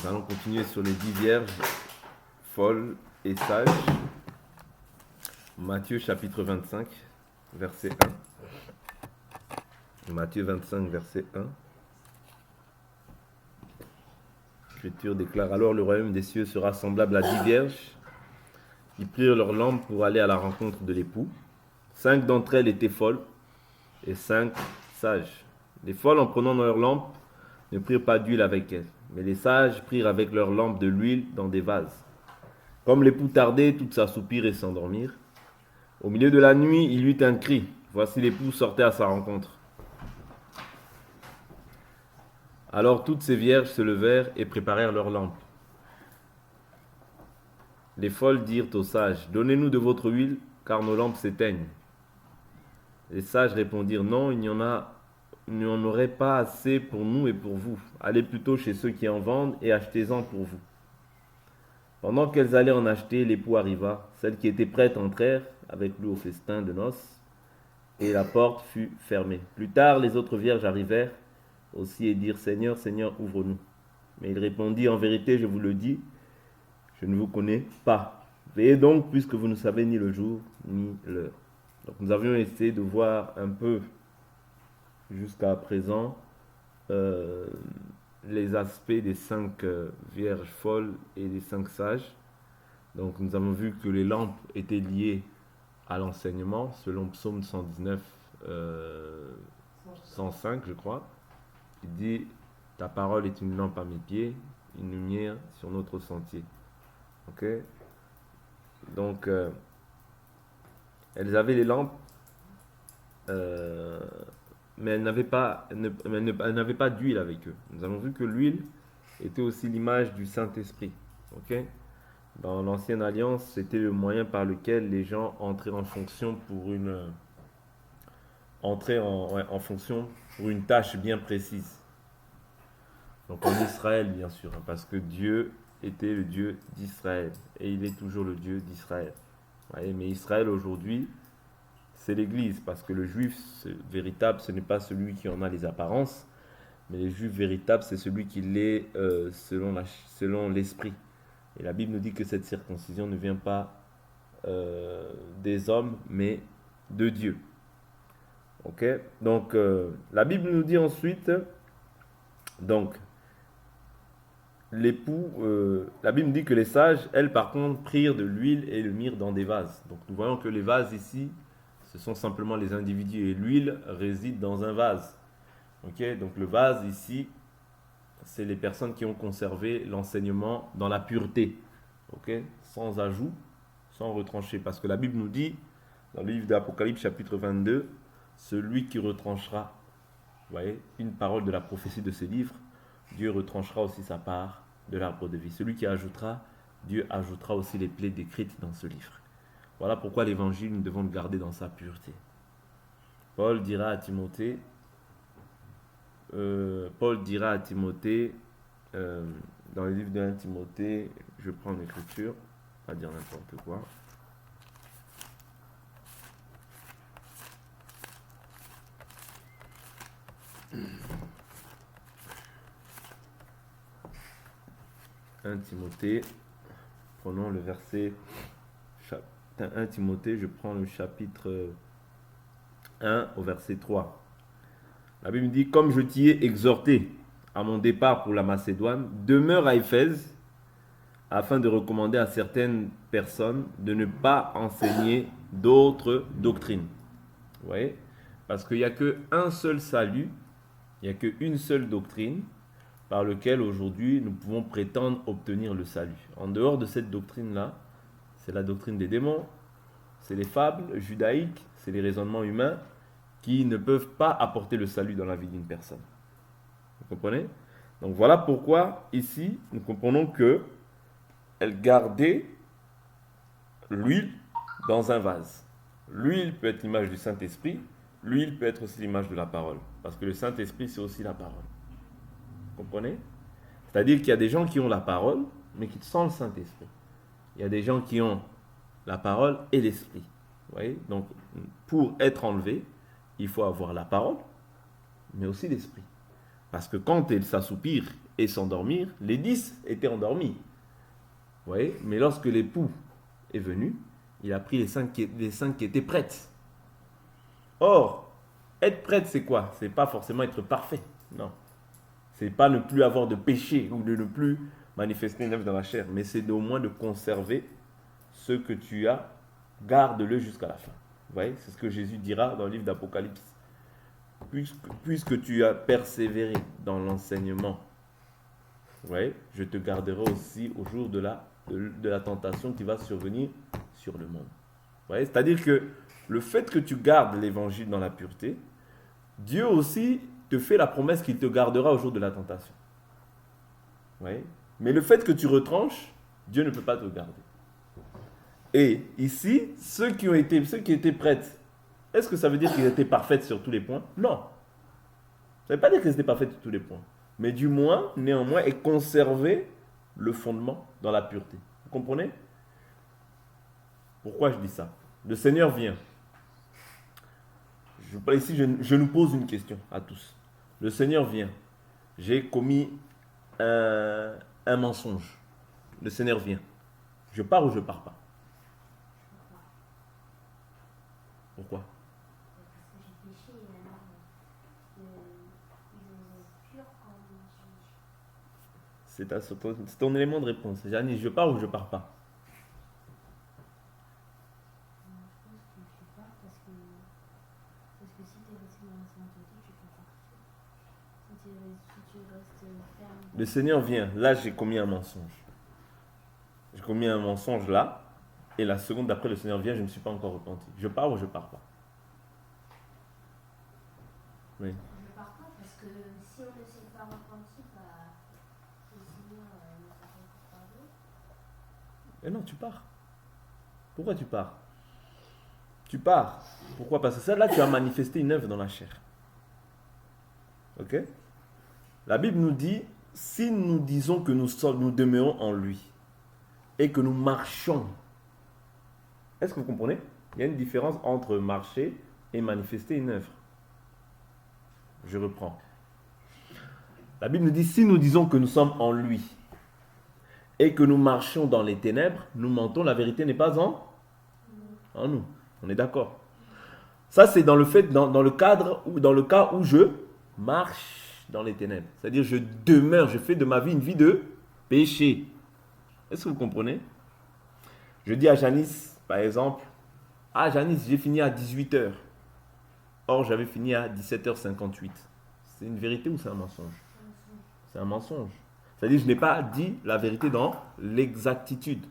Nous allons continuer sur les 10 vierges folles et sages. Matthieu chapitre 25, verset 1. Matthieu 25, verset 1. L'Écriture déclare: alors le royaume des cieux sera semblable à 10 vierges qui prirent leurs lampes pour aller à la rencontre de l'époux. 5 d'entre elles étaient folles et 5 sages. Les folles, en prenant leurs lampes, ne prirent pas d'huile avec elles, mais les sages prirent avec leurs lampes de l'huile dans des vases. Comme l'époux tardait, toutes s'assoupirent et s'endormirent. Au milieu de la nuit, il y eut un cri. Voici l'époux sortait à sa rencontre. Alors toutes ces vierges se levèrent et préparèrent leurs lampes. Les folles dirent aux sages: donnez-nous de votre huile, car nos lampes s'éteignent. Les sages répondirent: non, il n'y en aurait pas assez pour nous et pour vous. Allez plutôt chez ceux qui en vendent et achetez-en pour vous. Pendant qu'elles allaient en acheter, l'époux arriva. Celles qui étaient prêtes entrèrent avec lui au festin de noces, et la porte fut fermée. Plus tard, les autres vierges arrivèrent aussi et dirent: Seigneur, Seigneur, ouvre-nous. Mais il répondit: en vérité, je vous le dis, je ne vous connais pas. Veillez donc, puisque vous ne savez ni le jour ni l'heure. Donc nous avions essayé de voir un peu jusqu'à présent les aspects des 5 vierges folles et des 5 sages. Donc nous avons vu que les lampes étaient liées à l'enseignement, selon Psaume 119, 105 je crois. Il dit: ta parole est une lampe à mes pieds, une lumière sur notre sentier. Ok. Donc elles avaient les lampes, mais elles n'avaient pas d'huile avec eux. Nous avons vu que l'huile était aussi l'image du Saint-Esprit. Ok. Dans l'ancienne alliance, c'était le moyen par lequel les gens entraient en fonction pour une tâche bien précise. Donc en Israël, bien sûr, parce que Dieu était le Dieu d'Israël et il est toujours le Dieu d'Israël. Ouais, mais Israël aujourd'hui, c'est l'Église, parce que le juif véritable, ce n'est pas celui qui en a les apparences, mais le juif véritable, c'est celui qui l'est selon l'esprit. Et la Bible nous dit que cette circoncision ne vient pas des hommes, mais de Dieu. Ok. Donc la Bible nous dit ensuite, donc l'époux, la Bible dit que les sages, elles par contre, prirent de l'huile et le mirent dans des vases. Donc nous voyons que les vases ici, ce sont simplement les individus et l'huile réside dans un vase. Ok. Donc le vase ici, c'est les personnes qui ont conservé l'enseignement dans la pureté. Ok. Sans ajout, sans retrancher. Parce que la Bible nous dit, dans le livre d'Apocalypse chapitre 22, celui qui retranchera, vous voyez, une parole de la prophétie de ce livre, Dieu retranchera aussi sa part de l'arbre de vie. Celui qui ajoutera, Dieu ajoutera aussi les plaies décrites dans ce livre. Voilà pourquoi l'évangile, nous devons le garder dans sa pureté. Paul dira à Timothée, dans le livre de 1 Timothée, je prends l'écriture, pas dire n'importe quoi. Timothée, prenons le verset 1 Timothée, je prends le chapitre 1 au verset 3. La Bible dit: comme je t'y ai exhorté à mon départ pour la Macédoine, demeure à Éphèse afin de recommander à certaines personnes de ne pas enseigner d'autres doctrines. Vous voyez? Parce qu'il n'y a qu'un seul salut, il n'y a qu'une seule doctrine par laquelle aujourd'hui nous pouvons prétendre obtenir le salut. En dehors de cette doctrine-là, c'est la doctrine des démons, c'est les fables judaïques, c'est les raisonnements humains qui ne peuvent pas apporter le salut dans la vie d'une personne. Vous comprenez? Donc voilà pourquoi ici nous comprenons que elle gardait l'huile dans un vase. L'huile peut être l'image du Saint-Esprit, l'huile peut être aussi l'image de la parole. Parce que le Saint-Esprit, c'est aussi la parole. Vous comprenez? C'est-à-dire qu'il y a des gens qui ont la parole, mais qui sont le Saint-Esprit. Il y a des gens qui ont la parole et l'Esprit. Vous voyez? Donc, pour être enlevé, il faut avoir la parole, mais aussi l'Esprit. Parce que quand elle s'assoupir et s'endormir, les 10 étaient endormis. Vous voyez? Mais lorsque l'époux est venu, il a pris les 5 qui étaient prêtes. Or, être prête, c'est quoi? C'est pas forcément être parfait. Non. C'est pas ne plus avoir de péché ou de ne plus manifester une œuvre dans la chair. Mais c'est au moins de conserver ce que tu as. Garde-le jusqu'à la fin. Vous voyez? C'est ce que Jésus dira dans le livre d'Apocalypse. Puisque tu as persévéré dans l'enseignement, vous voyez, je te garderai aussi au jour de la tentation qui va survenir sur le monde. Vous voyez? C'est-à-dire que le fait que tu gardes l'évangile dans la pureté, Dieu aussi te fait la promesse qu'il te gardera au jour de la tentation. Vous voyez? Mais le fait que tu retranches, Dieu ne peut pas te garder. Et ici, ceux qui étaient prêtes, est-ce que ça veut dire qu'ils étaient parfaites sur tous les points? Non. Ça ne veut pas dire qu'elles étaient parfaites sur tous les points. Mais du moins, néanmoins, et conserver le fondement dans la pureté. Vous comprenez? Pourquoi je dis ça? Le Seigneur vient. Ici, je nous pose une question à tous. Le Seigneur vient. J'ai commis un mensonge. Le Seigneur vient. Je pars ou je pars pas? Pourquoi? C'est ton élément de réponse. Janice, je pars ou je pars pas? Le Seigneur vient. Là, j'ai commis un mensonge. J'ai commis un mensonge là. Et la seconde d'après, le Seigneur vient, je ne me suis pas encore repenti. Je pars ou je pars pas? Oui. Je ne pars pas parce que si on ne s'est pas repenti, le Seigneur ne s'est pas pardonné. Mais non, tu pars. Pourquoi tu pars? Tu pars. Pourquoi? Parce que ça, là, tu as manifesté une œuvre dans la chair. Ok? La Bible nous dit, si nous disons que nous demeurons en lui et que nous marchons, est-ce que vous comprenez? Il y a une différence entre marcher et manifester une œuvre. Je reprends. La Bible nous dit, si nous disons que nous sommes en lui et que nous marchons dans les ténèbres, nous mentons, la vérité n'est pas en nous. On est d'accord. Ça, c'est dans le cas où je marche dans les ténèbres. C'est-à-dire, je demeure, je fais de ma vie une vie de péché. Est-ce que vous comprenez? Je dis à Janice, par exemple, ah Janice, j'ai fini à 18h. Or, j'avais fini à 17h58. C'est une vérité ou c'est un mensonge? C'est un mensonge. C'est-à-dire, je n'ai pas dit la vérité dans l'exactitude.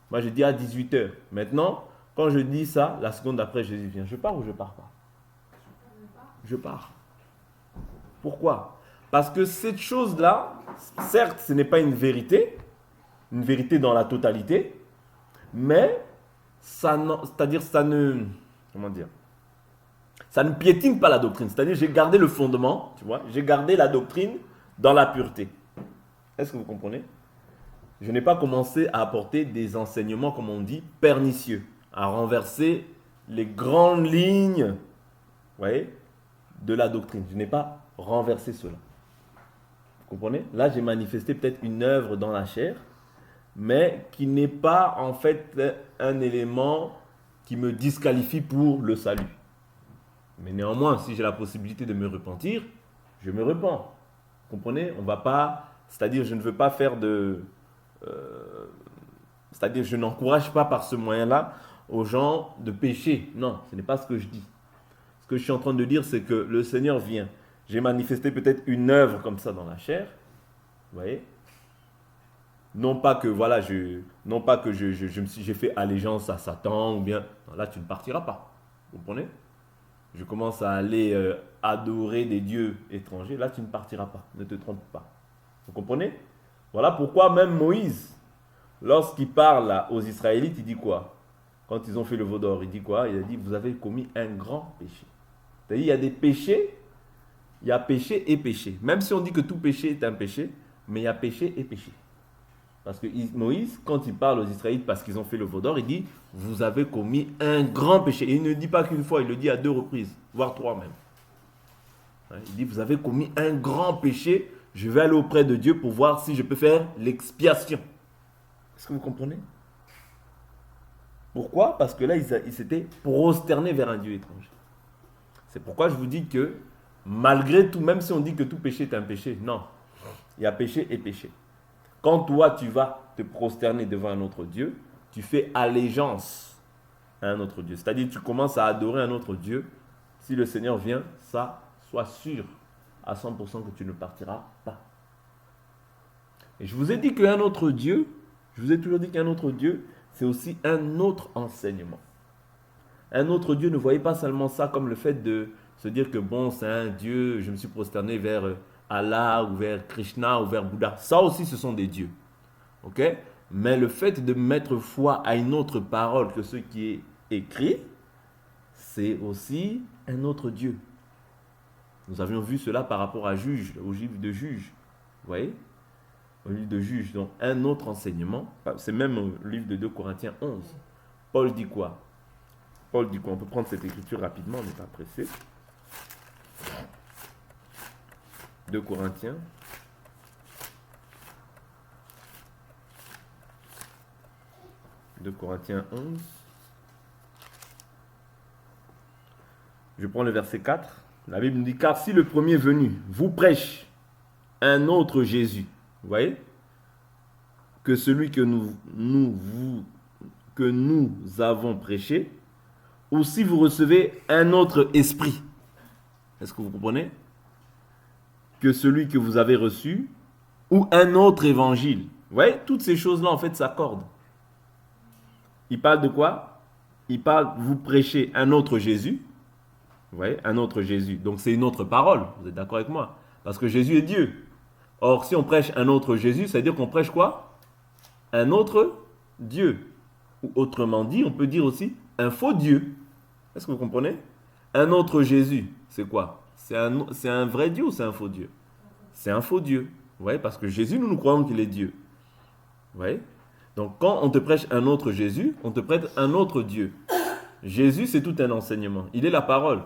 Moi, je dis à 18h. Maintenant, quand je dis ça, la seconde d'après, Jésus vient. Je pars ou je pars pas? Je pars. Pourquoi? Parce que cette chose-là, certes, ce n'est pas une vérité dans la totalité, mais ça ne piétine pas la doctrine. C'est-à-dire, j'ai gardé le fondement, tu vois, j'ai gardé la doctrine dans la pureté. Est-ce que vous comprenez? Je n'ai pas commencé à apporter des enseignements, comme on dit, pernicieux, à renverser les grandes lignes, vous voyez, de la doctrine. Je n'ai pas renversé cela. Vous comprenez? Là, j'ai manifesté peut-être une œuvre dans la chair, mais qui n'est pas en fait un élément qui me disqualifie pour le salut. Mais néanmoins, si j'ai la possibilité de me repentir, je me repens. Vous comprenez? On va pas, c'est-à-dire je ne veux pas faire c'est-à-dire je n'encourage pas par ce moyen-là aux gens de pécher. Non, ce n'est pas ce que je dis. Ce que je suis en train de dire, c'est que le Seigneur vient. J'ai manifesté peut-être une œuvre comme ça dans la chair. Vous voyez? Non pas que voilà, j'ai fait allégeance à Satan ou bien. Non, là, tu ne partiras pas. Vous comprenez? Je commence à aller adorer des dieux étrangers. Là, tu ne partiras pas. Ne te trompe pas. Vous comprenez? Voilà pourquoi même Moïse, lorsqu'il parle aux Israélites, il dit quoi? Quand ils ont fait le veau d'or, il dit quoi? Il a dit, vous avez commis un grand péché. C'est-à-dire, il y a des péchés, il y a péché et péché. Même si on dit que tout péché est un péché, mais il y a péché et péché. Parce que Moïse, quand il parle aux Israélites parce qu'ils ont fait le veau d'or, il dit, vous avez commis un grand péché. Et il ne dit pas qu'une fois, il le dit à 2 reprises, voire 3 même. Il dit, vous avez commis un grand péché, je vais aller auprès de Dieu pour voir si je peux faire l'expiation. Est-ce que vous comprenez? Pourquoi? Parce que là, ils s'étaient prosternés vers un Dieu étranger. C'est pourquoi je vous dis que, malgré tout, même si on dit que tout péché est un péché, non. Il y a péché et péché. Quand toi, tu vas te prosterner devant un autre Dieu, tu fais allégeance à un autre Dieu. C'est-à-dire, tu commences à adorer un autre Dieu. Si le Seigneur vient, ça, sois sûr à 100% que tu ne partiras pas. Et je vous ai dit qu'un autre Dieu, je vous ai toujours dit qu'un autre Dieu, c'est aussi un autre enseignement. Un autre Dieu, ne voyez pas seulement ça comme le fait de se dire que bon, c'est un Dieu, je me suis prosterné vers Allah ou vers Krishna ou vers Bouddha. Ça aussi, ce sont des dieux. Ok? Mais le fait de mettre foi à une autre parole que ce qui est écrit, c'est aussi un autre Dieu. Nous avions vu cela par rapport à Juge, au livre de Juge. Vous voyez? Au livre de Juge, donc un autre enseignement. C'est même au livre de 2 Corinthiens 11. Paul dit quoi? Paul dit quoi? On peut prendre cette écriture rapidement, on n'est pas pressé. 2 Corinthiens. De Corinthiens 11. Je prends le verset 4. La Bible nous dit, car si le premier venu vous prêche un autre Jésus, vous voyez, que celui que nous avons prêché, ou si vous recevez un autre esprit, est-ce que vous comprenez? Que celui que vous avez reçu, ou un autre évangile. Vous voyez, toutes ces choses-là, en fait, s'accordent. Il parle de quoi? Il parle, vous prêchez un autre Jésus. Vous voyez, un autre Jésus. Donc c'est une autre parole. Vous êtes d'accord avec moi? Parce que Jésus est Dieu. Or, si on prêche un autre Jésus, ça veut dire qu'on prêche quoi? Un autre Dieu. Ou autrement dit, on peut dire aussi un faux Dieu. Est-ce que vous comprenez? Un autre Jésus, c'est quoi? C'est un vrai Dieu ou c'est un faux Dieu? C'est un faux Dieu. Vous voyez, parce que Jésus, nous croyons qu'il est Dieu. Vous voyez? Donc, quand on te prêche un autre Jésus, on te prête un autre Dieu. Jésus, c'est tout un enseignement. Il est la parole.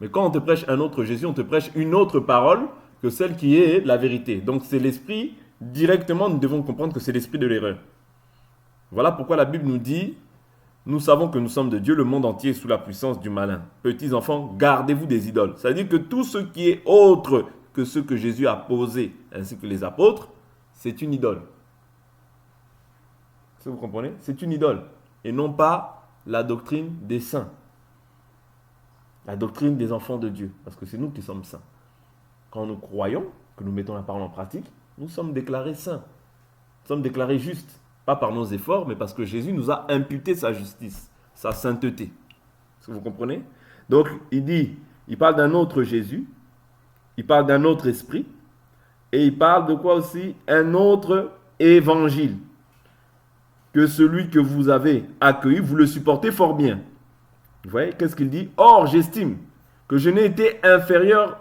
Mais quand on te prêche un autre Jésus, on te prêche une autre parole que celle qui est la vérité. Donc, c'est l'esprit, directement, nous devons comprendre que c'est l'esprit de l'erreur. Voilà pourquoi la Bible nous dit, nous savons que nous sommes de Dieu, le monde entier est sous la puissance du malin. Petits enfants, gardez-vous des idoles. Ça veut dire que tout ce qui est autre que ce que Jésus a posé, ainsi que les apôtres, c'est une idole. Est-ce que vous comprenez? C'est une idole. Et non pas la doctrine des saints. La doctrine des enfants de Dieu. Parce que c'est nous qui sommes saints. Quand nous croyons, que nous mettons la parole en pratique, nous sommes déclarés saints. Nous sommes déclarés justes. Pas par nos efforts, mais parce que Jésus nous a imputé sa justice, sa sainteté. Est-ce que vous comprenez? Donc, il parle d'un autre Jésus, il parle d'un autre esprit, et il parle de quoi aussi? Un autre évangile. Que celui que vous avez accueilli, vous le supportez fort bien. Vous voyez, qu'est-ce qu'il dit? Or, j'estime que je n'ai été inférieur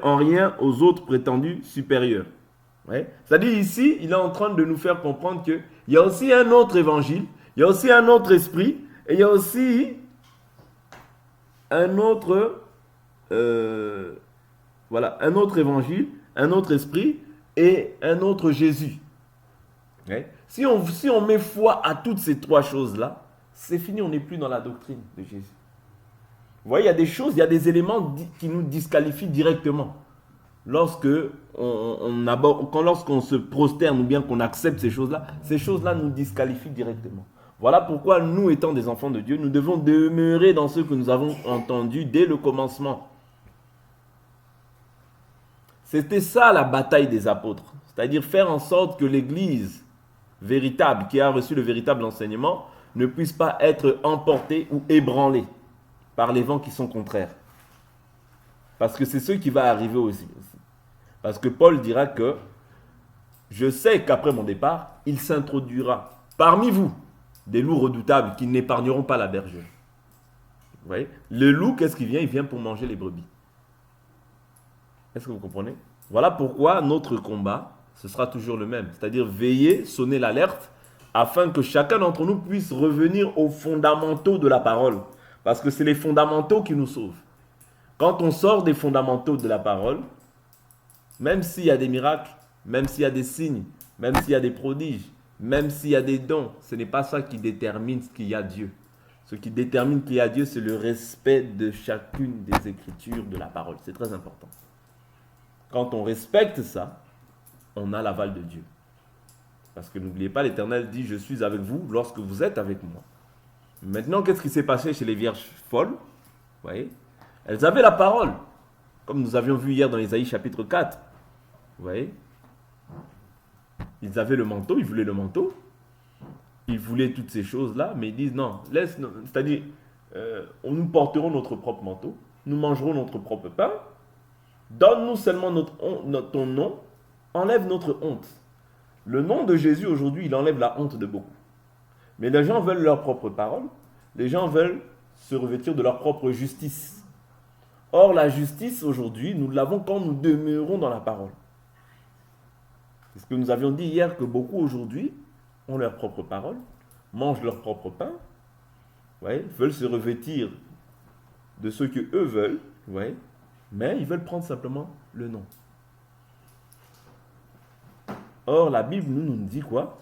en rien aux autres prétendus supérieurs. Ouais. C'est-à-dire ici, il est en train de nous faire comprendre qu'il y a aussi un autre évangile, il y a aussi un autre esprit, et il y a aussi un autre, un autre évangile, un autre esprit et un autre Jésus. Ouais. Si on met foi à toutes ces trois choses-là, c'est fini, on n'est plus dans la doctrine de Jésus. Vous voyez, il y a des choses, il y a des éléments qui nous disqualifient directement. Lorsqu'on se prosterne ou bien qu'on accepte ces choses-là nous disqualifient directement. Voilà pourquoi nous, étant des enfants de Dieu, nous devons demeurer dans ce que nous avons entendu dès le commencement. C'était ça la bataille des apôtres. C'est-à-dire faire en sorte que l'Église véritable, qui a reçu le véritable enseignement, ne puisse pas être emportée ou ébranlée par les vents qui sont contraires. Parce que c'est ce qui va arriver aussi. Parce que Paul dira que je sais qu'après mon départ, il s'introduira parmi vous des loups redoutables qui n'épargneront pas la bergère. Vous voyez? Le loup, qu'est-ce qu'il vient? Il vient pour manger les brebis. Est-ce que vous comprenez? Voilà pourquoi notre combat, ce sera toujours le même. C'est-à-dire veiller, sonner l'alerte, afin que chacun d'entre nous puisse revenir aux fondamentaux de la parole. Parce que c'est les fondamentaux qui nous sauvent. Quand on sort des fondamentaux de la parole, même s'il y a des miracles, même s'il y a des signes, même s'il y a des prodiges, même s'il y a des dons, ce n'est pas ça qui détermine ce qu'il y a Dieu. Ce qui détermine qu'il y a Dieu, c'est le respect de chacune des écritures de la parole. C'est très important. Quand on respecte ça, on a l'aval de Dieu. Parce que n'oubliez pas, l'Éternel dit, je suis avec vous lorsque vous êtes avec moi. Maintenant, qu'est-ce qui s'est passé chez les vierges folles? Vous voyez? Elles avaient la parole. Comme nous avions vu hier dans Ésaïe chapitre 4. Vous voyez? Ils avaient le manteau, ils voulaient le manteau. Ils voulaient toutes ces choses-là, mais ils disent non, c'est-à-dire, nous porterons notre propre manteau, nous mangerons notre propre pain, donne-nous seulement ton nom, enlève notre honte. Le nom de Jésus aujourd'hui, il enlève la honte de beaucoup. Mais les gens veulent leur propre parole, les gens veulent se revêtir de leur propre justice. Or, la justice aujourd'hui, nous l'avons quand nous demeurons dans la parole. C'est ce que nous avions dit hier, que beaucoup aujourd'hui ont leur propre parole, mangent leur propre pain, ouais, veulent se revêtir de ce que eux veulent, ouais, mais ils veulent prendre simplement le nom. Or, la Bible nous dit quoi?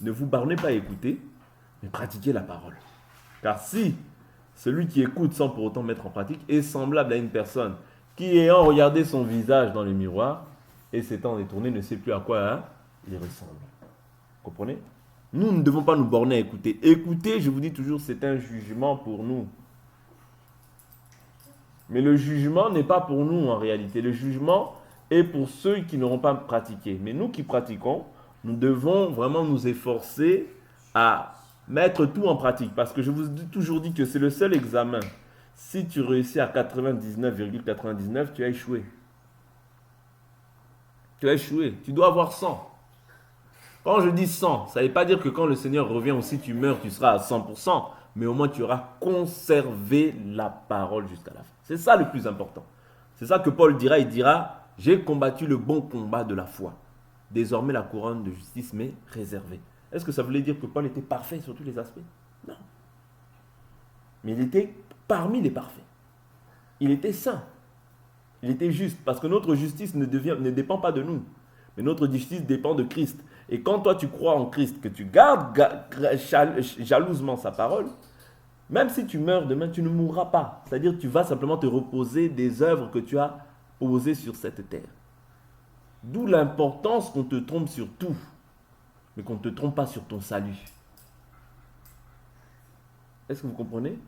Ne vous bornez pas à écouter, mais pratiquez la parole. Car si celui qui écoute sans pour autant mettre en pratique est semblable à une personne qui, ayant regardé son visage dans le miroir et s'étant détourné, ne sait plus à quoi il ressemble. Vous comprenez? Nous ne devons pas nous borner à écouter. Écouter, je vous dis toujours, c'est un jugement pour nous. Mais le jugement n'est pas pour nous en réalité. Le jugement est pour ceux qui n'auront pas pratiqué. Mais nous qui pratiquons, nous devons vraiment nous efforcer à mettre tout en pratique. Parce que je vous ai toujours dit que c'est le seul examen. Si tu réussis à 99,99, tu as échoué. Tu as échoué. Tu dois avoir 100. Quand je dis 100, ça ne veut pas dire que quand le Seigneur revient aussi, tu meurs, tu seras à 100%, mais au moins tu auras conservé la parole jusqu'à la fin. C'est ça le plus important. C'est ça que Paul dira, il dira, j'ai combattu le bon combat de la foi. Désormais la couronne de justice m'est réservée. Est-ce que ça voulait dire que Paul était parfait sur tous les aspects? Non. Mais il était parmi les parfaits. Il était saint. Il était juste, parce que notre justice ne dépend pas de nous, mais notre justice dépend de Christ. Et quand toi tu crois en Christ, que tu gardes jalousement sa parole, même si tu meurs demain, tu ne mourras pas. C'est-à-dire que tu vas simplement te reposer des œuvres que tu as posées sur cette terre. D'où l'importance qu'on te trompe sur tout, mais qu'on ne te trompe pas sur ton salut. Est-ce que vous comprenez?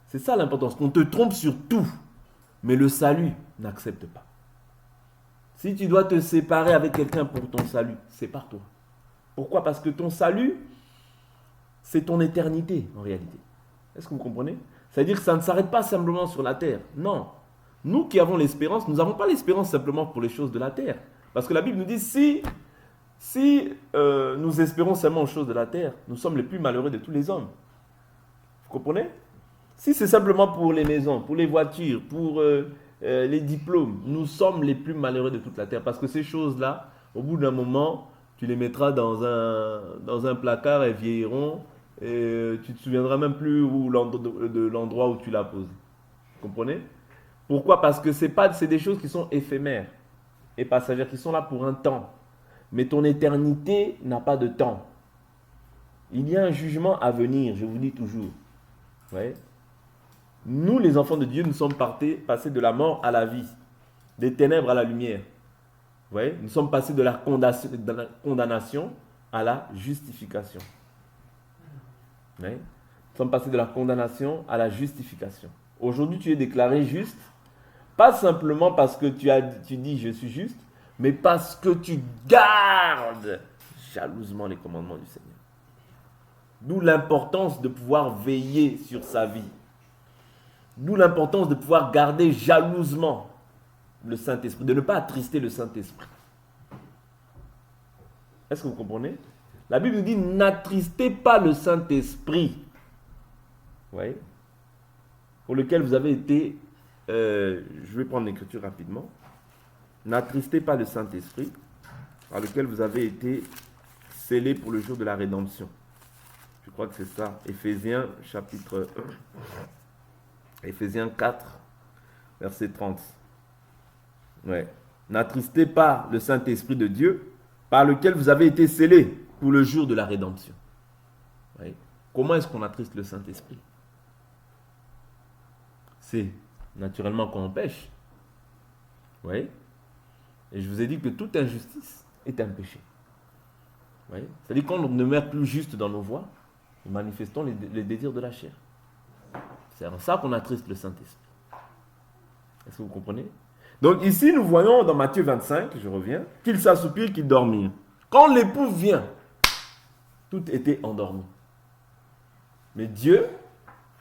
C'est ça l'importance, qu'on te trompe sur tout, mais le salut n'accepte pas. Si tu dois te séparer avec quelqu'un pour ton salut, sépare-toi. Pourquoi? Parce que ton salut, c'est ton éternité en réalité. Est-ce que vous comprenez? C'est-à-dire que ça ne s'arrête pas simplement sur la terre. Non. Nous qui avons l'espérance, nous n'avons pas l'espérance simplement pour les choses de la terre. Parce que la Bible nous dit, si nous espérons seulement aux choses de la terre, nous sommes les plus malheureux de tous les hommes. Vous comprenez? Si c'est simplement pour les maisons, pour les voitures, pour les diplômes, nous sommes les plus malheureux de toute la terre. Parce que ces choses-là, au bout d'un moment, tu les mettras dans un placard, elles vieilliront, et tu ne te souviendras même plus de l'endroit où tu l'as posé. Vous comprenez? Pourquoi? Parce que c'est des choses qui sont éphémères et passagères, qui sont là pour un temps. Mais ton éternité n'a pas de temps. Il y a un jugement à venir, je vous dis toujours. Ouais. Nous, les enfants de Dieu, nous sommes passés de la mort à la vie, des ténèbres à la lumière. Ouais. Nous sommes passés de la condamnation à la justification. Ouais. Nous sommes passés de la condamnation à la justification. Aujourd'hui, tu es déclaré juste, pas simplement parce que tu dis je suis juste, mais parce que tu gardes jalousement les commandements du Seigneur. D'où l'importance de pouvoir veiller sur sa vie. D'où l'importance de pouvoir garder jalousement le Saint-Esprit, de ne pas attrister le Saint-Esprit. Est-ce que vous comprenez? La Bible nous dit, n'attristez pas le Saint-Esprit. Vous voyez? Pour lequel vous avez été, je vais prendre l'écriture rapidement. N'attristez pas le Saint-Esprit, par lequel vous avez été scellés pour le jour de la rédemption. Je crois que c'est ça. Éphésiens chapitre 1. Éphésiens 4, verset 30. Ouais. N'attristez pas le Saint-Esprit de Dieu, par lequel vous avez été scellés pour le jour de la rédemption. Ouais. Comment est-ce qu'on attriste le Saint-Esprit? C'est naturellement quand on pêche. Oui. Et je vous ai dit que toute injustice est un péché. Oui. C'est-à-dire qu'on ne met plus juste dans nos voies, nous manifestons les désirs de la chair. C'est en ça qu'on attriste le Saint-Esprit. Est-ce que vous comprenez? Donc ici, nous voyons dans Matthieu 25, je reviens, qu'il s'assoupirent, qu'il dormirent. Quand l'époux vient, tout était endormi. Mais Dieu,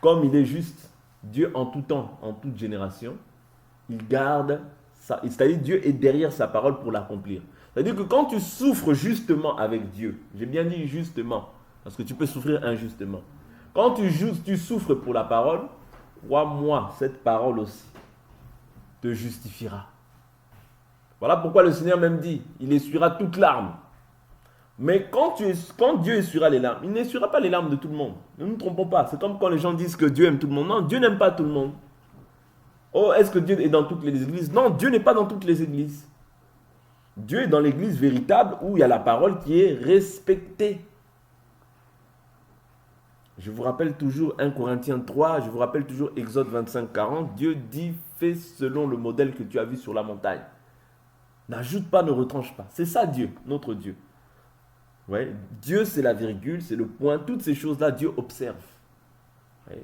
comme il est juste, Dieu en tout temps, en toute génération, il garde ça. C'est-à-dire Dieu est derrière sa parole pour l'accomplir. C'est-à-dire que quand tu souffres justement avec Dieu, j'ai bien dit justement, parce que tu peux souffrir injustement. Quand tu souffres pour la parole, crois-moi, cette parole aussi te justifiera. Voilà pourquoi le Seigneur même dit, il essuiera toute larme. Mais quand Dieu essuiera les larmes, il n'essuiera pas les larmes de tout le monde. Ne nous trompons pas. C'est comme quand les gens disent que Dieu aime tout le monde. Non, Dieu n'aime pas tout le monde. Oh, est-ce que Dieu est dans toutes les églises? Non, Dieu n'est pas dans toutes les églises. Dieu est dans l'église véritable où il y a la parole qui est respectée. Je vous rappelle toujours 1 Corinthiens 3, je vous rappelle toujours Exode 25, 40. Dieu dit, fais selon le modèle que tu as vu sur la montagne. N'ajoute pas, ne retranche pas. C'est ça Dieu, notre Dieu. Ouais. Dieu, c'est la virgule, c'est le point. Toutes ces choses-là, Dieu observe. Ouais.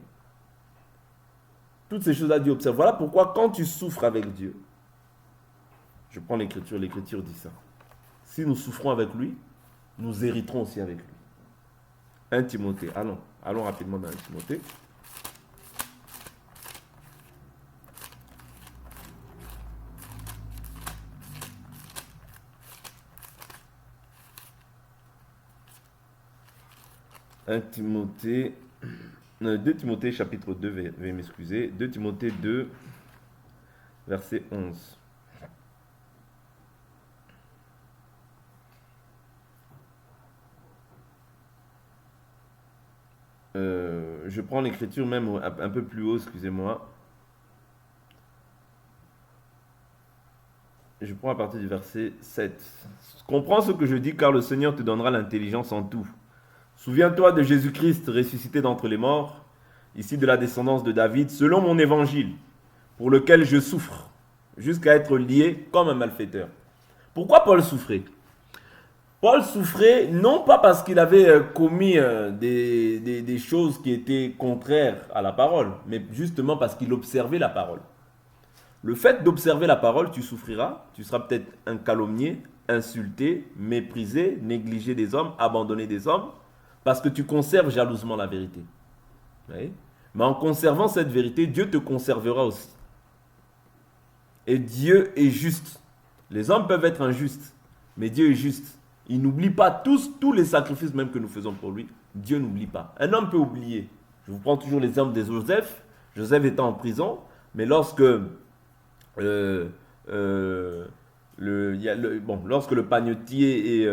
Toutes ces choses-là, Dieu observe. Voilà pourquoi quand tu souffres avec Dieu, je prends l'écriture dit ça. Si nous souffrons avec lui, nous hériterons aussi avec lui. 1 Timothée, allons rapidement dans 1 Timothée. Un Timothée, 2 Timothée chapitre 2, veuillez m'excuser, 2 Timothée 2, verset 11. Je prends l'écriture même un peu plus haut, excusez-moi. Je prends à partir du verset 7. Comprends ce que je dis, car le Seigneur te donnera l'intelligence en tout. Souviens-toi de Jésus-Christ ressuscité d'entre les morts, ici de la descendance de David, selon mon évangile, pour lequel je souffre, jusqu'à être lié comme un malfaiteur. Pourquoi Paul souffrait? Paul souffrait non pas parce qu'il avait commis des choses qui étaient contraires à la parole, mais justement parce qu'il observait la parole. Le fait d'observer la parole, tu souffriras, tu seras peut-être un calomnié, insulté, méprisé, négligé des hommes, abandonné des hommes, parce que tu conserves jalousement la vérité. Oui. Mais en conservant cette vérité, Dieu te conservera aussi. Et Dieu est juste. Les hommes peuvent être injustes, mais Dieu est juste. Il n'oublie pas tous les sacrifices même que nous faisons pour lui. Dieu n'oublie pas. Un homme peut oublier. Je vous prends toujours l'exemple de Joseph. Joseph était en prison, mais lorsque lorsque le panetier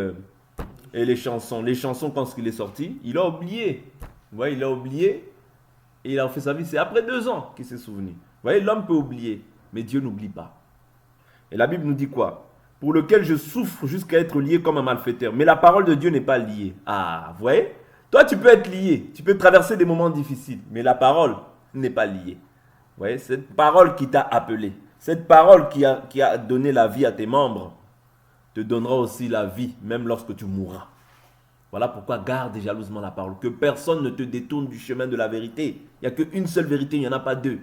et les chansons quand il est sorti, il a oublié. Vous voyez, il a oublié et il a fait sa vie. C'est après 2 ans qu'il s'est souvenu. Vous voyez, l'homme peut oublier, mais Dieu n'oublie pas. Et la Bible nous dit quoi? Pour lequel je souffre jusqu'à être lié comme un malfaiteur. Mais la parole de Dieu n'est pas liée. Ah, vous voyez? Toi, tu peux être lié. Tu peux traverser des moments difficiles. Mais la parole n'est pas liée. Vous voyez? Cette parole qui t'a appelé, cette parole qui a donné la vie à tes membres, te donnera aussi la vie, même lorsque tu mourras. Voilà pourquoi garde jalousement la parole. Que personne ne te détourne du chemin de la vérité. Il n'y a qu'une seule vérité, il n'y en a pas 2.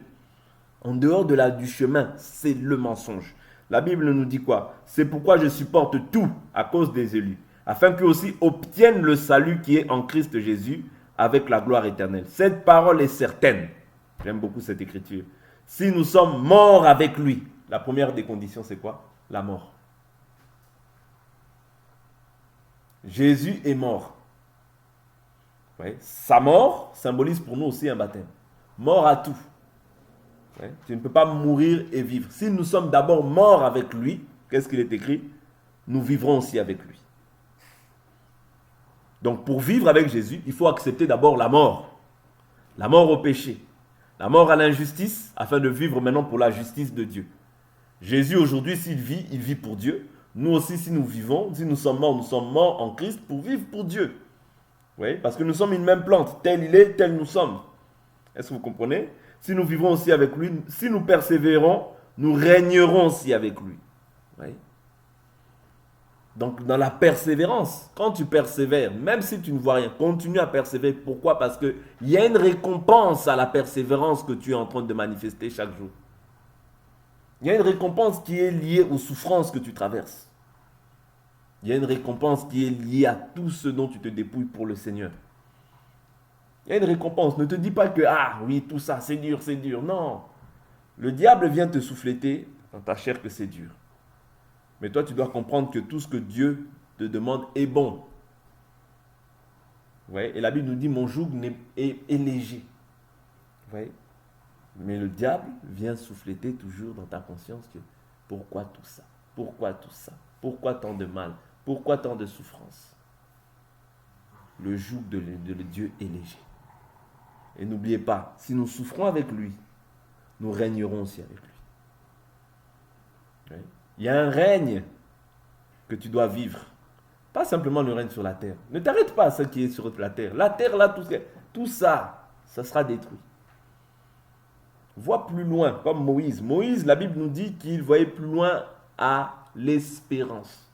En dehors du chemin, c'est le mensonge. La Bible nous dit quoi? C'est pourquoi je supporte tout à cause des élus, afin qu'eux aussi obtiennent le salut qui est en Christ Jésus avec la gloire éternelle. Cette parole est certaine. J'aime beaucoup cette écriture. Si nous sommes morts avec lui, la première des conditions, c'est quoi? La mort. Jésus est mort. Ouais. Sa mort symbolise pour nous aussi un baptême. Mort à tout. Ouais. Tu ne peux pas mourir et vivre. Si nous sommes d'abord morts avec lui, qu'est-ce qu'il est écrit? Nous vivrons aussi avec lui. Donc pour vivre avec Jésus, il faut accepter d'abord la mort. La mort au péché. La mort à l'injustice, afin de vivre maintenant pour la justice de Dieu. Jésus, aujourd'hui, s'il vit, il vit pour Dieu. Nous aussi, si nous vivons, si nous sommes morts en Christ pour vivre pour Dieu. Oui, parce que nous sommes une même plante. Tel il est, tel nous sommes. Est-ce que vous comprenez? Si nous vivons aussi avec lui, si nous persévérons, nous régnerons aussi avec lui. Oui. Donc, dans la persévérance, quand tu persévères, même si tu ne vois rien, continue à persévérer. Pourquoi? Parce qu'il y a une récompense à la persévérance que tu es en train de manifester chaque jour. Il y a une récompense qui est liée aux souffrances que tu traverses. Il y a une récompense qui est liée à tout ce dont tu te dépouilles pour le Seigneur. Il y a une récompense. Ne te dis pas que, ah oui, tout ça, c'est dur, c'est dur. Non. Le diable vient te souffléter dans ta chair que c'est dur. Mais toi, tu dois comprendre que tout ce que Dieu te demande est bon. Ouais, et la Bible nous dit, mon joug est léger. Ouais. Mais le diable vient souffléter toujours dans ta conscience que, pourquoi tout ça? Pourquoi tout ça? Pourquoi tant de mal? Pourquoi tant de souffrance? Le joug de Dieu est léger. Et n'oubliez pas, si nous souffrons avec lui, nous régnerons aussi avec lui. Ouais. Il y a un règne que tu dois vivre. Pas simplement le règne sur la terre. Ne t'arrête pas à ce qui est sur la terre. La terre, là, tout ça, ça sera détruit. Vois plus loin, comme Moïse. Moïse, la Bible nous dit qu'il voyait plus loin à l'espérance.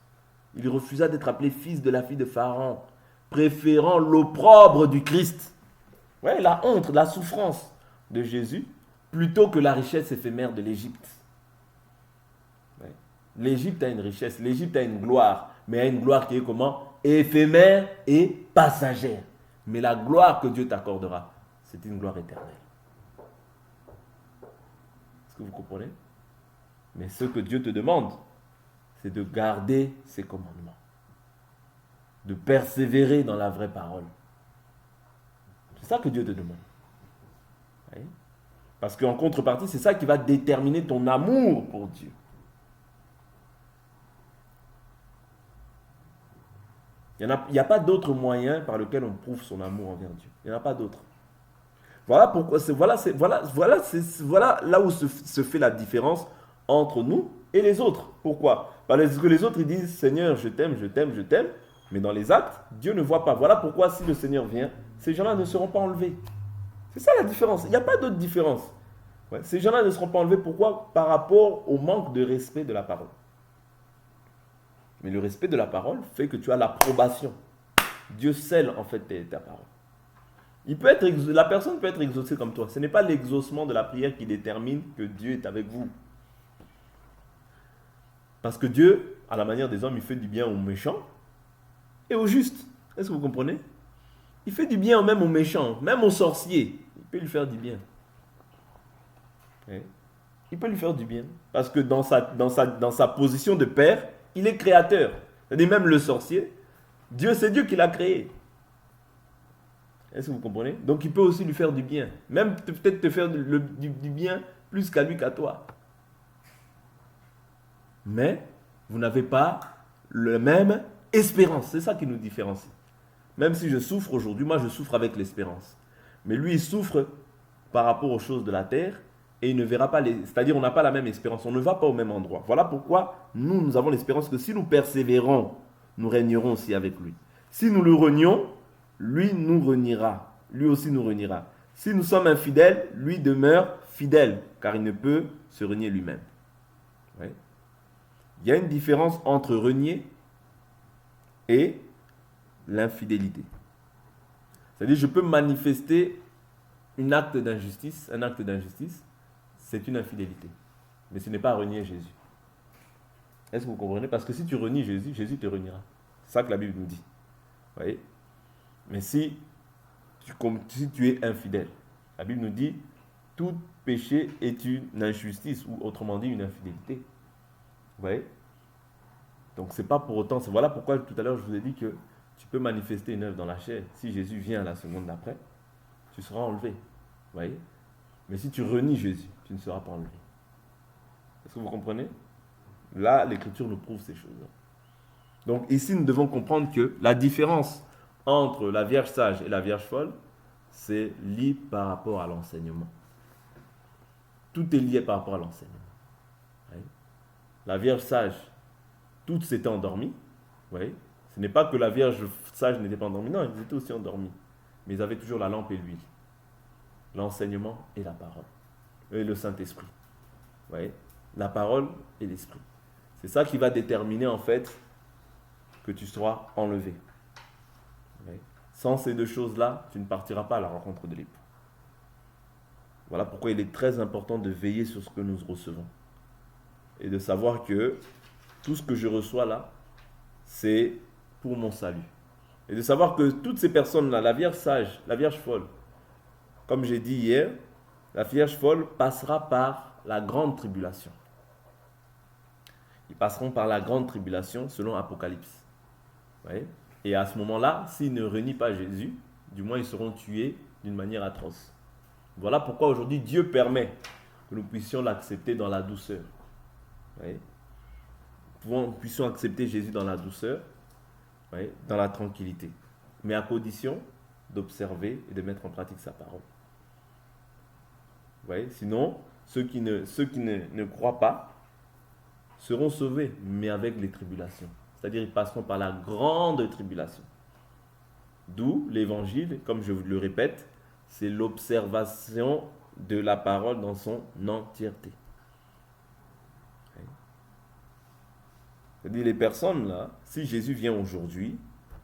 Il refusa d'être appelé fils de la fille de Pharaon, préférant l'opprobre du Christ. Ouais, la honte, la souffrance de Jésus, plutôt que la richesse éphémère de l'Égypte. Ouais. L'Égypte a une richesse, l'Égypte a une gloire, mais a une gloire qui est comment? Éphémère et passagère. Mais la gloire que Dieu t'accordera, c'est une gloire éternelle. Est-ce que vous comprenez? Mais ce que Dieu te demande, c'est de garder ses commandements, de persévérer dans la vraie parole. C'est ça que Dieu te demande. Oui? Parce qu'en contrepartie, c'est ça qui va déterminer ton amour pour Dieu. Il n'y a pas d'autre moyen par lequel on prouve son amour envers Dieu. Il n'y en a pas d'autre. Voilà pourquoi, voilà là où se fait la différence entre nous et les autres. Pourquoi? Parce que les autres, ils disent, Seigneur, je t'aime, je t'aime, je t'aime. Mais dans les actes, Dieu ne voit pas. Voilà pourquoi si le Seigneur vient, ces gens-là ne seront pas enlevés. C'est ça la différence. Il n'y a pas d'autre différence. Ouais. Ces gens-là ne seront pas enlevés. Pourquoi? Par rapport au manque de respect de la parole. Mais le respect de la parole fait que tu as l'approbation. Dieu scelle en fait ta parole. La personne peut être exaucée comme toi. Ce n'est pas l'exaucement de la prière qui détermine que Dieu est avec vous. Parce que Dieu, à la manière des hommes, il fait du bien aux méchants et aux justes. Est-ce que vous comprenez? Il fait du bien même aux méchants, même aux sorciers. Il peut lui faire du bien. Il peut lui faire du bien. Parce que dans sa position de père, il est créateur. C'est-à-dire même le sorcier, c'est Dieu qui l'a créé. Est-ce que vous comprenez? Donc il peut aussi lui faire du bien. Même peut-être te faire du bien plus qu'à lui qu'à toi. Mais vous n'avez pas la même espérance. C'est ça qui nous différencie. Même si je souffre aujourd'hui, moi je souffre avec l'espérance. Mais lui, il souffre par rapport aux choses de la terre et il ne verra pas c'est-à-dire on n'a pas la même espérance. On ne va pas au même endroit. Voilà pourquoi nous avons l'espérance que si nous persévérons, nous régnerons aussi avec lui. Si nous le renions, lui nous reniera. Lui aussi nous reniera. Si nous sommes infidèles, lui demeure fidèle, car il ne peut se renier lui-même. Oui. Il y a une différence entre renier et l'infidélité. C'est-à-dire, je peux manifester un acte d'injustice, c'est une infidélité. Mais ce n'est pas renier Jésus. Est-ce que vous comprenez? Parce que si tu renies Jésus, Jésus te reniera. C'est ça que la Bible nous dit. Vous voyez? Mais si tu es infidèle, la Bible nous dit, tout péché est une injustice, ou autrement dit, une infidélité. Vous voyez? Donc, c'est pas pour autant, voilà pourquoi tout à l'heure je vous ai dit que tu peux manifester une œuvre dans la chair. Si Jésus vient la seconde d'après, tu seras enlevé. Vous voyez? Mais si tu renies Jésus, tu ne seras pas enlevé. Est-ce que vous comprenez? Là, l'Écriture nous prouve ces choses-là. Donc ici, nous devons comprendre que la différence entre la Vierge sage et la Vierge folle, c'est lié par rapport à l'enseignement. tout est lié par rapport à l'enseignement. Ouais. La Vierge sage, toutes s'étaient endormies. Ouais. Ce n'est pas que la Vierge sage n'était pas endormie, non, ils étaient aussi endormis. Mais ils avaient toujours la lampe et l'huile. L'enseignement et la parole. Et le Saint-Esprit. Ouais. La parole et l'Esprit. C'est ça qui va déterminer en fait que tu seras enlevé. Ouais. Sans ces deux choses-là, tu ne partiras pas à la rencontre de l'époux. Voilà pourquoi il est très important de veiller sur ce que nous recevons. Et de savoir que tout ce que je reçois là, c'est pour mon salut. Et de savoir que toutes ces personnes-là, la Vierge sage, la Vierge folle, comme j'ai dit hier, la Vierge folle passera par la grande tribulation. Ils passeront par la grande tribulation selon Apocalypse. Ouais. Et à ce moment-là, s'ils ne renient pas Jésus, du moins ils seront tués d'une manière atroce. Voilà pourquoi aujourd'hui Dieu permet que nous puissions l'accepter dans la douceur. Ouais. Nous puissions accepter Jésus dans la douceur, ouais, dans la tranquillité. Mais à condition d'observer et de mettre en pratique sa parole. Ouais. Sinon, ceux qui ne croient pas seront sauvés, mais avec les tribulations. C'est-à-dire ils passeront par la grande tribulation. D'où l'évangile, comme je vous le répète, c'est l'observation de la parole dans son entièreté. C'est-à-dire les personnes là, si Jésus vient aujourd'hui,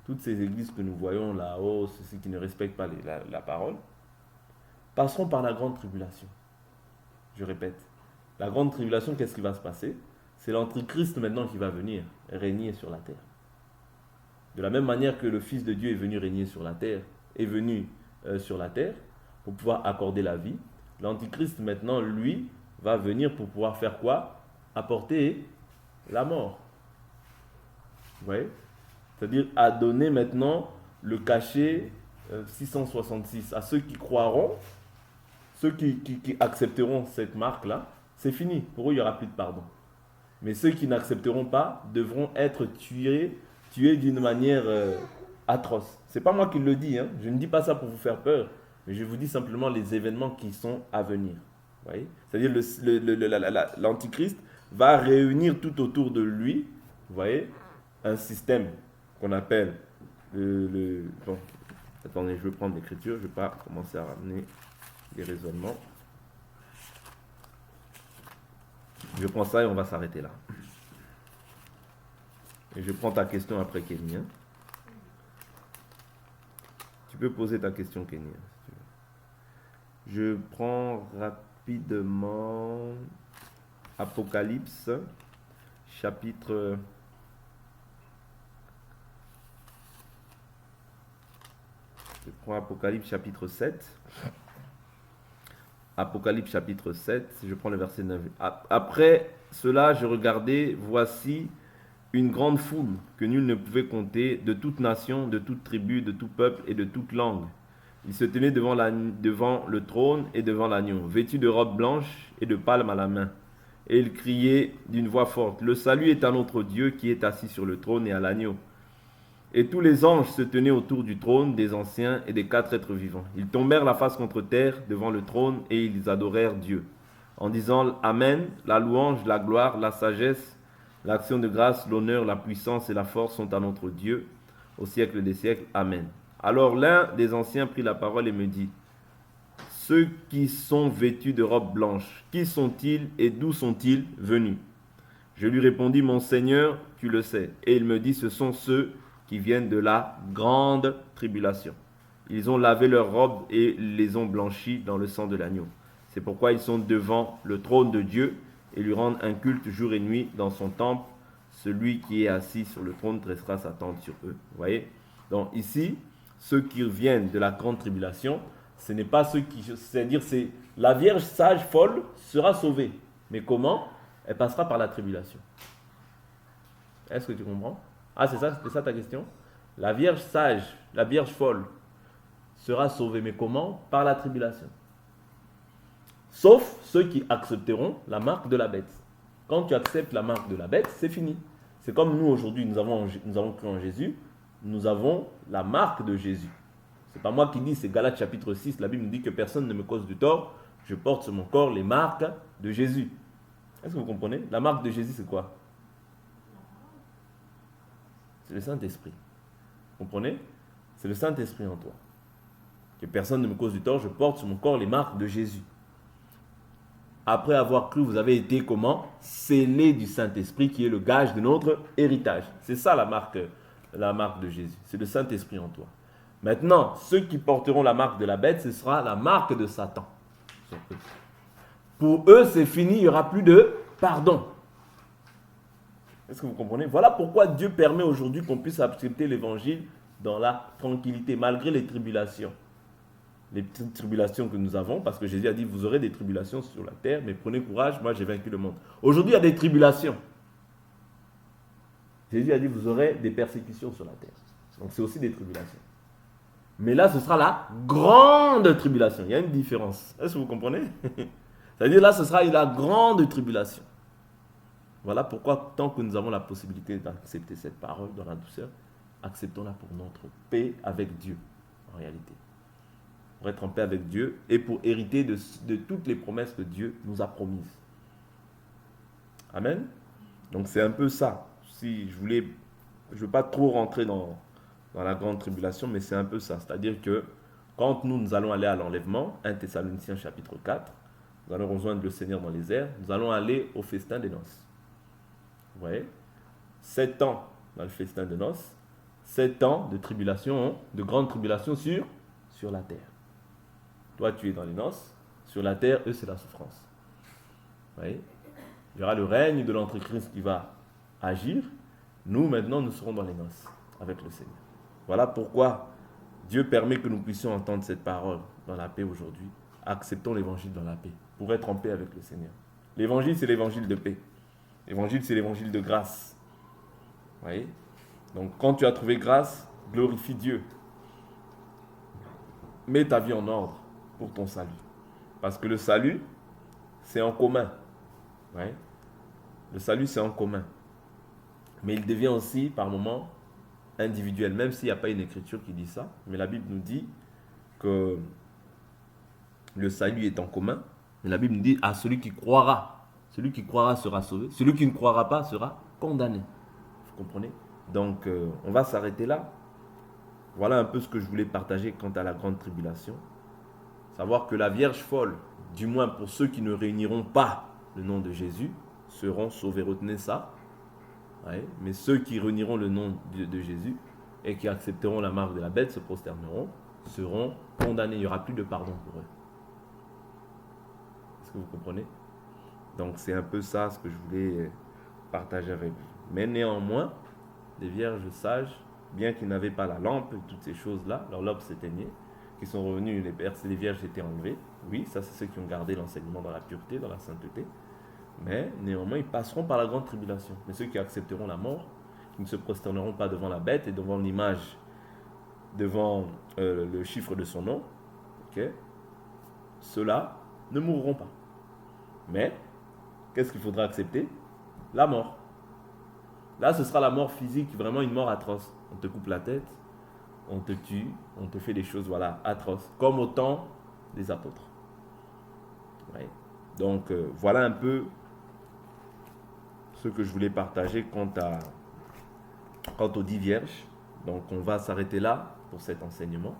toutes ces églises que nous voyons là-haut, ceux qui ne respectent pas la parole, passeront par la grande tribulation. Je répète, la grande tribulation, qu'est-ce qui va se passer? C'est l'Antichrist maintenant qui va venir régner sur la terre. De la même manière que le Fils de Dieu est venu régner sur la terre, pour pouvoir accorder la vie, l'Antichrist maintenant, lui, va venir pour pouvoir faire quoi? Apporter la mort. Vous voyez? C'est-à-dire à donner maintenant le cachet 666 à ceux qui croiront, ceux qui accepteront cette marque-là, c'est fini. Pour eux, il n'y aura plus de pardon. Mais ceux qui n'accepteront pas devront être tués d'une manière atroce. Ce n'est pas moi qui le dis, hein. Je ne dis pas ça pour vous faire peur, mais je vous dis simplement les événements qui sont à venir. Vous voyez? C'est-à-dire l'Antichrist va réunir tout autour de lui, vous voyez, un système qu'on appelle bon, attendez, je vais prendre l'écriture, je ne vais pas commencer à ramener des raisonnements. Je prends ça et on va s'arrêter là. Et je prends ta question après Kenny. Hein. Tu peux poser ta question Kenny. Si tu veux. Je prends rapidement Apocalypse, chapitre... Je prends Apocalypse chapitre 7. Apocalypse chapitre 7, je prends le verset 9. Après cela, je regardais, voici une grande foule que nul ne pouvait compter, de toute nation, de toute tribu, de tout peuple et de toute langue. Ils se tenaient devant le trône et devant l'agneau, vêtus de robes blanches et de palmes à la main. Et ils criaient d'une voix forte, « Le salut est à notre Dieu qui est assis sur le trône et à l'agneau. » Et tous les anges se tenaient autour du trône, des anciens et des 4 êtres vivants. Ils tombèrent la face contre terre devant le trône et ils adorèrent Dieu, en disant Amen, la louange, la gloire, la sagesse, l'action de grâce, l'honneur, la puissance et la force sont à notre Dieu, au siècle des siècles. Amen. Alors l'un des anciens prit la parole et me dit, ceux qui sont vêtus de robes blanches, qui sont-ils et d'où sont-ils venus? Je lui répondis, mon Seigneur, tu le sais. Et il me dit, ce sont ceux qui viennent de la grande tribulation. Ils ont lavé leurs robes et les ont blanchis dans le sang de l'agneau. C'est pourquoi ils sont devant le trône de Dieu et lui rendent un culte jour et nuit dans son temple. Celui qui est assis sur le trône dressera sa tente sur eux. Vous voyez? Donc ici, ceux qui viennent de la grande tribulation, ce n'est pas ceux qui... C'est-à-dire, c'est la Vierge sage, folle, sera sauvée. Mais comment? Elle passera par la tribulation. Est-ce que tu comprends? Ah, c'était ça ta question? La Vierge sage, la Vierge folle, sera sauvée. Mais comment? Par la tribulation. Sauf ceux qui accepteront la marque de la bête. Quand tu acceptes la marque de la bête, c'est fini. C'est comme nous aujourd'hui, nous avons cru en Jésus, nous avons la marque de Jésus. C'est pas moi qui dis, c'est Galates chapitre 6, la Bible nous dit que personne ne me cause du tort, Je porte sur mon corps les marques de Jésus. Est-ce que vous comprenez? La marque de Jésus, c'est quoi? C'est le Saint-Esprit. Vous comprenez? C'est le Saint-Esprit en toi. Que personne ne me cause du tort, je porte sur mon corps les marques de Jésus. Après avoir cru, vous avez été comment? Scellés du Saint-Esprit qui est le gage de notre héritage. C'est ça la marque de Jésus. C'est le Saint-Esprit en toi. Maintenant, ceux qui porteront la marque de la bête, ce sera la marque de Satan. Pour eux, c'est fini, il n'y aura plus de pardon. Est-ce que vous comprenez? Voilà pourquoi Dieu permet aujourd'hui qu'on puisse accepter l'évangile dans la tranquillité, malgré les tribulations. Les petites tribulations que nous avons, parce que Jésus a dit, vous aurez des tribulations sur la terre, mais prenez courage, moi j'ai vaincu le monde. Aujourd'hui, il y a des tribulations. Jésus a dit, vous aurez des persécutions sur la terre. Donc c'est aussi des tribulations. Mais là, ce sera la grande tribulation. Il y a une différence. Est-ce que vous comprenez? C'est-à-dire là, ce sera la grande tribulation. Voilà pourquoi, tant que nous avons la possibilité d'accepter cette parole dans la douceur, acceptons-la pour notre paix avec Dieu, en réalité. Pour être en paix avec Dieu et pour hériter de toutes les promesses que Dieu nous a promises. Amen. Donc c'est un peu ça. Si je ne veux pas trop rentrer dans la grande tribulation, mais c'est un peu ça. C'est-à-dire que quand nous allons aller à l'enlèvement, 1 Thessaloniciens chapitre 4, nous allons rejoindre le Seigneur dans les airs, nous allons aller au festin des noces. Vous voyez? 7 ans dans le festin des noces, 7 ans de tribulation, de grande tribulation sur la terre. Toi, tu es dans les noces. Sur la terre, eux, c'est la souffrance. Vous voyez? Il y aura le règne de l'Antéchrist qui va agir. Nous, maintenant, nous serons dans les noces avec le Seigneur. Voilà pourquoi Dieu permet que nous puissions entendre cette parole dans la paix aujourd'hui. Acceptons l'évangile dans la paix pour être en paix avec le Seigneur. L'évangile, c'est l'évangile de paix. L'évangile, c'est l'évangile de grâce. Vous voyez? Donc, quand tu as trouvé grâce, glorifie Dieu. Mets ta vie en ordre pour ton salut. Parce que le salut, c'est en commun. Ouais. Le salut, c'est en commun. Mais il devient aussi, par moments, individuel, même s'il n'y a pas une écriture qui dit ça. Mais la Bible nous dit que le salut est en commun. Mais la Bible nous dit à celui qui croira. Celui qui croira sera sauvé. Celui qui ne croira pas sera condamné. Vous comprenez? Donc, on va s'arrêter là. Voilà un peu ce que je voulais partager quant à la grande tribulation. Savoir que la Vierge folle, du moins pour ceux qui ne réuniront pas le nom de Jésus, seront sauvés. Retenez ça. Ouais. Mais ceux qui réuniront le nom de Jésus et qui accepteront la marque de la bête, se prosterneront, seront condamnés. Il n'y aura plus de pardon pour eux. Est-ce que vous comprenez? Donc c'est un peu ça ce que je voulais partager avec vous. Mais néanmoins, les vierges sages, bien qu'ils n'avaient pas la lampe, toutes ces choses-là, leur lampe s'éteignait, qui sont revenus, les vierges étaient enlevées. Oui, ça c'est ceux qui ont gardé l'enseignement dans la pureté, dans la sainteté. Mais néanmoins, ils passeront par la grande tribulation. Mais ceux qui accepteront la mort, qui ne se prosterneront pas devant la bête et devant l'image, devant le chiffre de son nom, okay, ceux-là ne mourront pas. Mais, qu'est-ce qu'il faudra accepter? La mort. Là, ce sera la mort physique, vraiment une mort atroce. On te coupe la tête, on te tue, on te fait des choses, voilà, atroces. Comme au temps des apôtres. Ouais. Donc, voilà un peu ce que je voulais partager quant aux 10 vierges. Donc, on va s'arrêter là pour cet enseignement.